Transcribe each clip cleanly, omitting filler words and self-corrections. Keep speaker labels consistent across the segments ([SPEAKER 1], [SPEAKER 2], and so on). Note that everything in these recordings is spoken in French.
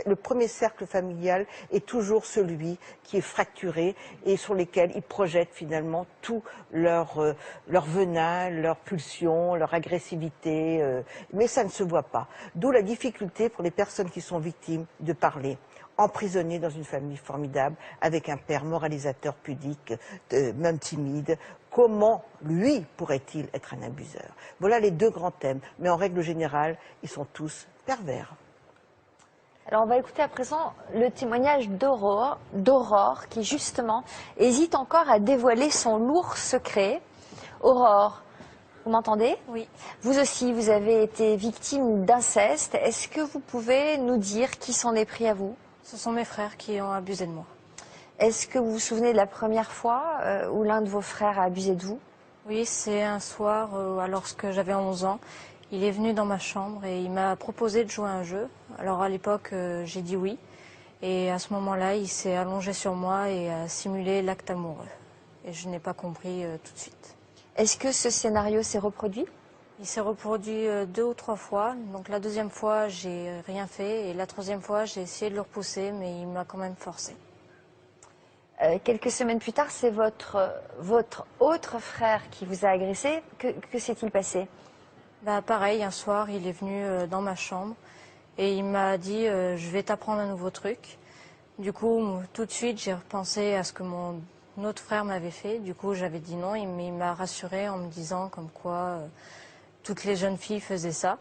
[SPEAKER 1] le premier cercle familial est toujours celui qui est fracturé et sur lesquels ils projettent finalement tout leur venin, leur pulsion, leur agressivité, mais ça ne se voit pas. D'où la difficulté pour les personnes qui sont victimes de parler. Emprisonné dans une famille formidable, avec un père moralisateur pudique, même timide. Comment, lui, pourrait-il être un abuseur? Voilà les deux grands thèmes, mais en règle générale, ils sont tous pervers.
[SPEAKER 2] Alors on va écouter à présent le témoignage d'Aurore, qui justement hésite encore à dévoiler son lourd secret. Aurore, vous m'entendez?
[SPEAKER 3] Oui.
[SPEAKER 2] Vous aussi, vous avez été victime d'inceste. Est-ce que vous pouvez nous dire qui s'en est pris à vous?
[SPEAKER 3] Ce sont mes frères qui ont abusé de moi.
[SPEAKER 2] Est-ce que vous vous souvenez de la première fois où l'un de vos frères a abusé de vous?
[SPEAKER 3] Oui, c'est un soir, lorsque j'avais 11 ans. Il est venu dans ma chambre et il m'a proposé de jouer à un jeu. Alors à l'époque, j'ai dit oui. Et à ce moment-là, il s'est allongé sur moi et a simulé l'acte amoureux. Et je n'ai pas compris tout de suite.
[SPEAKER 2] Est-ce que ce scénario s'est reproduit?
[SPEAKER 3] Il s'est reproduit 2 ou 3 fois. Donc la deuxième fois, j'ai rien fait. Et la troisième fois, j'ai essayé de le repousser, mais il m'a quand même forcé.
[SPEAKER 2] Quelques semaines plus tard, c'est votre autre frère qui vous a agressé. Que s'est-il passé?
[SPEAKER 3] Bah, pareil, un soir, il est venu dans ma chambre et il m'a dit je vais t'apprendre un nouveau truc. Du coup, tout de suite, j'ai repensé à ce que mon autre frère m'avait fait. Du coup, j'avais dit non, mais il m'a rassurée en me disant comme quoi toutes les jeunes filles faisaient ça.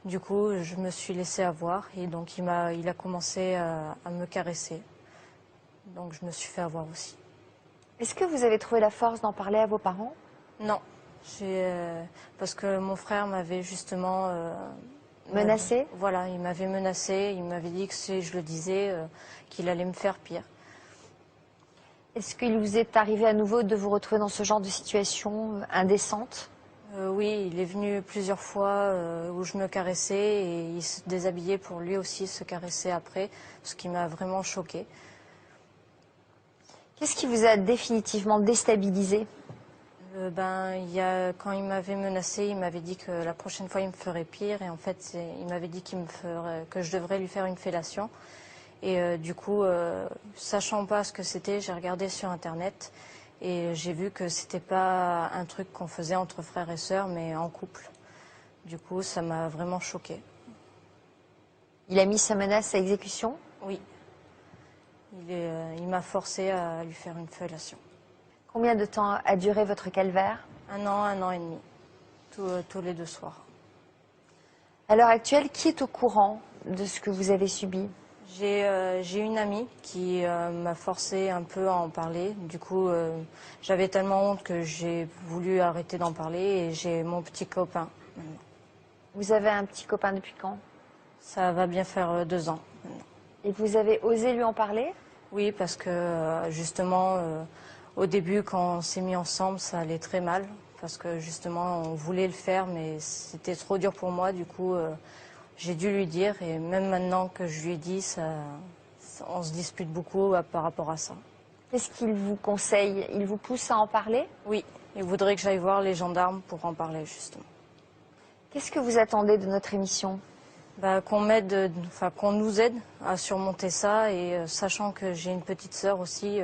[SPEAKER 3] Du coup, je me suis laissée avoir et donc il a commencé à me caresser. Donc je me suis fait avoir aussi.
[SPEAKER 2] Est-ce que vous avez trouvé la force d'en parler à vos parents?
[SPEAKER 3] Non, parce que mon frère m'avait justement
[SPEAKER 2] menacé.
[SPEAKER 3] Voilà, il m'avait menacé, il m'avait dit que si je le disais, qu'il allait me faire pire.
[SPEAKER 2] Est-ce qu'il vous est arrivé à nouveau de vous retrouver dans ce genre de situation indécente?
[SPEAKER 3] Oui, il est venu plusieurs fois où je me caressais et il se déshabillait pour lui aussi se caresser après, ce qui m'a vraiment choquée.
[SPEAKER 2] Qu'est-ce qui vous a définitivement déstabilisé?
[SPEAKER 3] Quand il m'avait menacé, il m'avait dit que la prochaine fois il me ferait pire et en fait il m'avait dit que je devrais lui faire une fellation. Et du coup, sachant pas ce que c'était, j'ai regardé sur internet et j'ai vu que c'était pas un truc qu'on faisait entre frères et sœurs mais en couple. Du coup, ça m'a vraiment choquée.
[SPEAKER 2] Il a mis sa menace à exécution?
[SPEAKER 3] Oui. Il m'a forcé à lui faire une fellation.
[SPEAKER 2] Combien de temps a duré votre calvaire?
[SPEAKER 3] 1 an et demi, tous les 2 soirs.
[SPEAKER 2] À l'heure actuelle, qui est au courant de ce que vous avez subi?
[SPEAKER 3] J'ai une amie qui m'a forcé un peu à en parler. Du coup, j'avais tellement honte que j'ai voulu arrêter d'en parler et j'ai mon petit copain maintenant.
[SPEAKER 2] Vous avez un petit copain depuis quand?
[SPEAKER 3] Ça va bien faire 2 ans maintenant.
[SPEAKER 2] Et vous avez osé lui en parler?
[SPEAKER 3] Oui, parce que justement, au début, quand on s'est mis ensemble, ça allait très mal. Parce que justement, on voulait le faire, mais c'était trop dur pour moi. Du coup, j'ai dû lui dire. Et même maintenant que je lui ai dit, on se dispute beaucoup par rapport à ça.
[SPEAKER 2] Qu'est-ce qu'il vous conseille? Il vous pousse à en parler?
[SPEAKER 3] Oui, il voudrait que j'aille voir les gendarmes pour en parler, justement.
[SPEAKER 2] Qu'est-ce que vous attendez de notre émission?
[SPEAKER 3] Qu'on nous aide à surmonter ça et sachant que j'ai une petite sœur aussi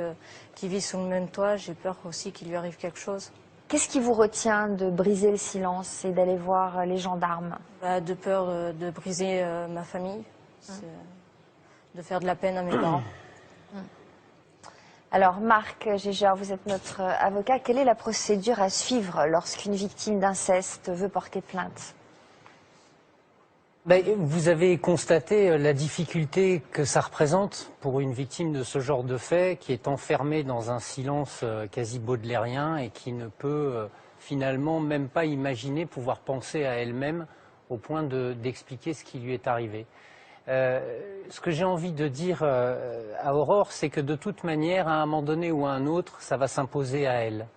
[SPEAKER 3] qui vit sous le même toit, j'ai peur aussi qu'il lui arrive quelque chose.
[SPEAKER 2] Qu'est-ce qui vous retient de briser le silence et d'aller voir les gendarmes?
[SPEAKER 3] De peur de briser ma famille, de faire de la peine à mes parents.
[SPEAKER 2] Alors Marc Gégeur, vous êtes notre avocat. Quelle est la procédure à suivre lorsqu'une victime d'inceste veut porter plainte?
[SPEAKER 4] Vous avez constaté la difficulté que ça représente pour une victime de ce genre de fait, qui est enfermée dans un silence quasi baudelairien et qui ne peut finalement même pas imaginer pouvoir penser à elle-même au point d'expliquer ce qui lui est arrivé. Ce que j'ai envie de dire à Aurore, c'est que de toute manière, à un moment donné ou à un autre, ça va s'imposer à elle.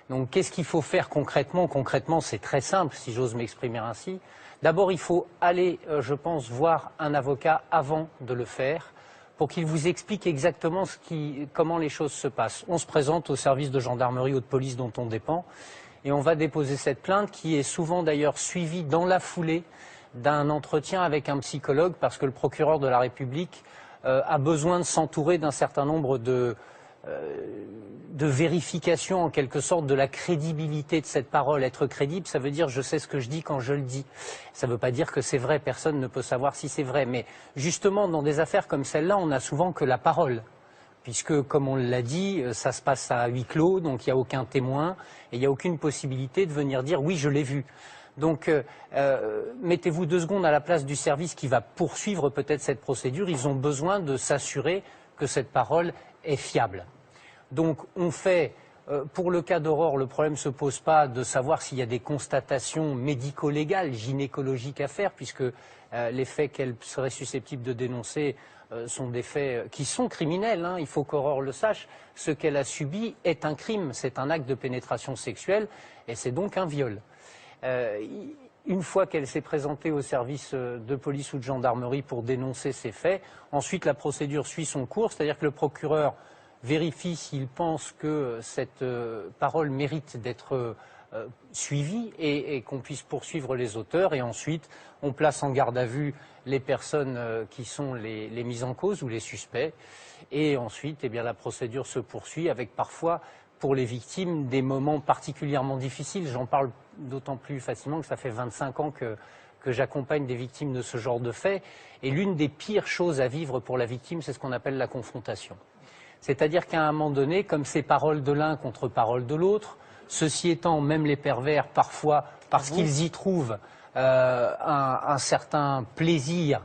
[SPEAKER 4] Donc qu'est-ce qu'il faut faire concrètement? Concrètement, c'est très simple, si j'ose m'exprimer ainsi. D'abord, il faut aller, je pense, voir un avocat avant de le faire pour qu'il vous explique exactement comment les choses se passent. On se présente au service de gendarmerie ou de police dont on dépend et on va déposer cette plainte qui est souvent d'ailleurs suivie dans la foulée d'un entretien avec un psychologue parce que le procureur de la République a besoin de s'entourer d'un certain nombre de vérification en quelque sorte de la crédibilité de cette parole. Être crédible, ça veut dire je sais ce que je dis quand je le dis. Ça ne veut pas dire que c'est vrai, personne ne peut savoir si c'est vrai. Mais justement, dans des affaires comme celle-là, on n'a souvent que la parole. Puisque, comme on l'a dit, ça se passe à huis clos, donc il n'y a aucun témoin, et il n'y a aucune possibilité de venir dire oui, je l'ai vu. Donc, mettez-vous 2 secondes à la place du service qui va poursuivre peut-être cette procédure. Ils ont besoin de s'assurer que cette parole est fiable. Donc on fait, pour le cas d'Aurore, le problème ne se pose pas de savoir s'il y a des constatations médico-légales, gynécologiques à faire, puisque les faits qu'elle serait susceptible de dénoncer sont des faits qui sont criminels, hein. Il faut qu'Aurore le sache. Ce qu'elle a subi est un crime, c'est un acte de pénétration sexuelle et c'est donc un viol. Une fois qu'elle s'est présentée au service de police ou de gendarmerie pour dénoncer ces faits, ensuite la procédure suit son cours, c'est-à-dire que le procureur vérifie s'il pense que cette parole mérite d'être suivie et qu'on puisse poursuivre les auteurs. Et ensuite, on place en garde à vue les personnes qui sont les mises en cause ou les suspects. Et ensuite, eh bien, la procédure se poursuit avec parfois, pour les victimes, des moments particulièrement difficiles. J'en parle d'autant plus facilement que ça fait 25 ans que j'accompagne des victimes de ce genre de faits. Et l'une des pires choses à vivre pour la victime, c'est ce qu'on appelle la confrontation. C'est-à-dire qu'à un moment donné, comme c'est parole de l'un contre parole de l'autre, ceci étant, même les pervers, parfois, parce qu'ils y trouvent un certain plaisir,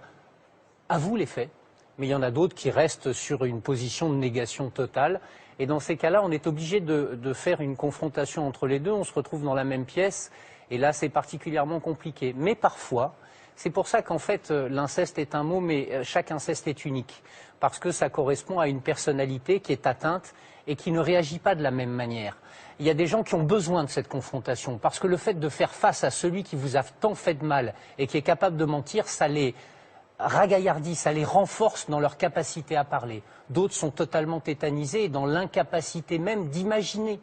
[SPEAKER 4] avouent les faits, mais il y en a d'autres qui restent sur une position de négation totale. Et dans ces cas-là, on est obligé de faire une confrontation entre les deux, on se retrouve dans la même pièce, et là c'est particulièrement compliqué. Mais parfois, c'est pour ça qu'en fait l'inceste est un mot, mais chaque inceste est unique, parce que ça correspond à une personnalité qui est atteinte et qui ne réagit pas de la même manière. Il y a des gens qui ont besoin de cette confrontation, parce que le fait de faire face à celui qui vous a tant fait de mal et qui est capable de mentir, ça les ragaillardit, ça les renforce dans leur capacité à parler. D'autres sont totalement tétanisés et dans l'incapacité même d'imaginer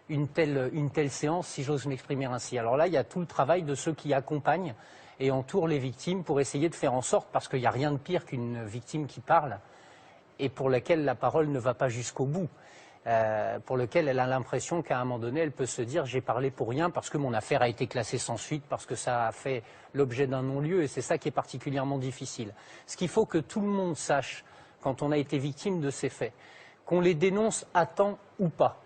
[SPEAKER 4] une telle séance, si j'ose m'exprimer ainsi. Alors là, il y a tout le travail de ceux qui accompagnent et entourent les victimes pour essayer de faire en sorte, parce qu'il n'y a rien de pire qu'une victime qui parle et pour laquelle la parole ne va pas jusqu'au bout. Pour lequel elle a l'impression qu'à un moment donné, elle peut se dire « j'ai parlé pour rien parce que mon affaire a été classée sans suite, parce que ça a fait l'objet d'un non-lieu » et c'est ça qui est particulièrement difficile. Ce qu'il faut que tout le monde sache quand on a été victime de ces faits, qu'on les dénonce à temps ou pas,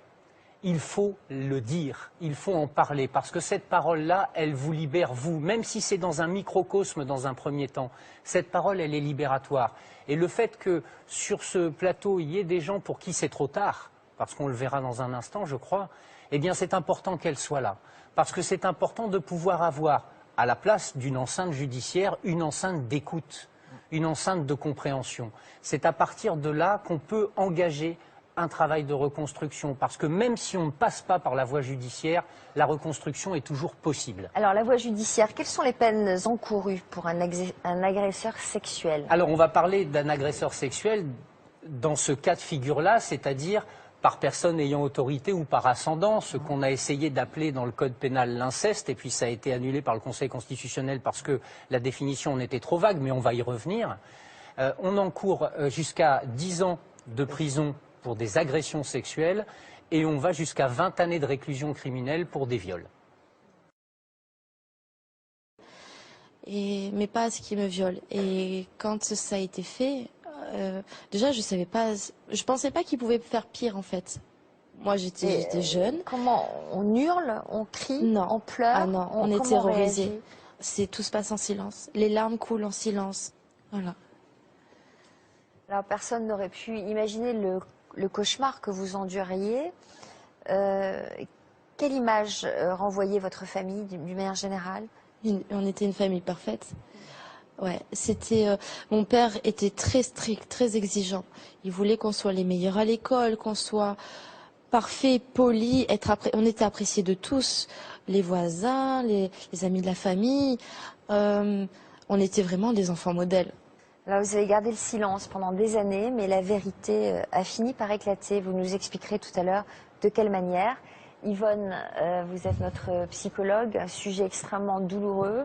[SPEAKER 4] il faut le dire, il faut en parler, parce que cette parole-là, elle vous libère vous, même si c'est dans un microcosme dans un premier temps. Cette parole, elle est libératoire. Et le fait que sur ce plateau, il y ait des gens pour qui c'est trop tard, parce qu'on le verra dans un instant, je crois, eh bien c'est important qu'elle soit là. Parce que c'est important de pouvoir avoir, à la place d'une enceinte judiciaire, une enceinte d'écoute, une enceinte de compréhension. C'est à partir de là qu'on peut engager un travail de reconstruction, parce que même si on ne passe pas par la voie judiciaire, la reconstruction est toujours possible.
[SPEAKER 2] Alors la voie judiciaire, quelles sont les peines encourues pour un agresseur sexuel?
[SPEAKER 4] Alors on va parler d'un agresseur sexuel dans ce cas de figure-là, c'est-à-dire par personne ayant autorité ou par ascendant, ce qu'on a essayé d'appeler dans le code pénal l'inceste, et puis ça a été annulé par le Conseil constitutionnel parce que la définition en était trop vague, mais on va y revenir. On encourt jusqu'à 10 ans de prison pour des agressions sexuelles et on va jusqu'à 20 années de réclusion criminelle pour des viols.
[SPEAKER 5] Mais pas ce qui me viole. Et quand ça a été fait, déjà je pensais pas qu'il pouvait faire pire en fait. Moi j'étais jeune.
[SPEAKER 2] Comment on hurle, on crie,
[SPEAKER 5] non.
[SPEAKER 2] on pleure?
[SPEAKER 5] Ah non, on est terrorisés. Tout se passe en silence. Les larmes coulent en silence. Voilà.
[SPEAKER 2] Alors personne n'aurait pu imaginer le cauchemar que vous enduriez. Quelle image renvoyait votre famille d'une manière générale?
[SPEAKER 5] On était une famille parfaite. Ouais, mon père était très strict, très exigeant. Il voulait qu'on soit les meilleurs à l'école, qu'on soit parfait, poli, on était appréciés de tous, les voisins, les amis de la famille. On était vraiment des enfants modèles.
[SPEAKER 2] Alors vous avez gardé le silence pendant des années, mais la vérité a fini par éclater. Vous nous expliquerez tout à l'heure de quelle manière. Yvonne, vous êtes notre psychologue, un sujet extrêmement douloureux.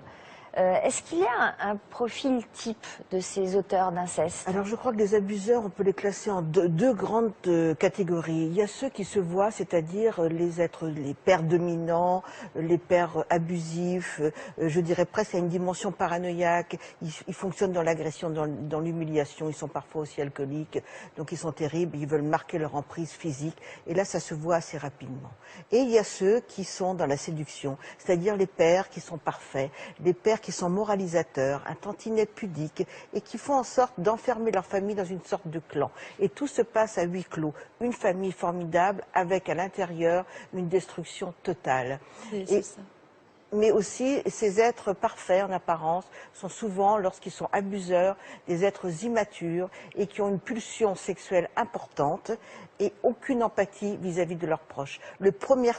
[SPEAKER 2] Est-ce qu'il y a un profil type de ces auteurs d'inceste?
[SPEAKER 1] Alors je crois que les abuseurs, on peut les classer en deux grandes catégories. Il y a ceux qui se voient, c'est-à-dire les pères dominants, les pères abusifs, je dirais presque à une dimension paranoïaque. Ils fonctionnent dans l'agression, dans l'humiliation, ils sont parfois aussi alcooliques, donc ils sont terribles, ils veulent marquer leur emprise physique, et là ça se voit assez rapidement. Et il y a ceux qui sont dans la séduction, c'est-à-dire les pères qui sont parfaits, les pères qui sont moralisateurs, un tantinet pudique, et qui font en sorte d'enfermer leur famille dans une sorte de clan. Et tout se passe à huis clos. Une famille formidable avec à l'intérieur une destruction totale.
[SPEAKER 5] C'est ça.
[SPEAKER 1] Mais aussi, ces êtres parfaits en apparence sont souvent, lorsqu'ils sont abuseurs, des êtres immatures et qui ont une pulsion sexuelle importante et aucune empathie vis-à-vis de leurs proches. Le premier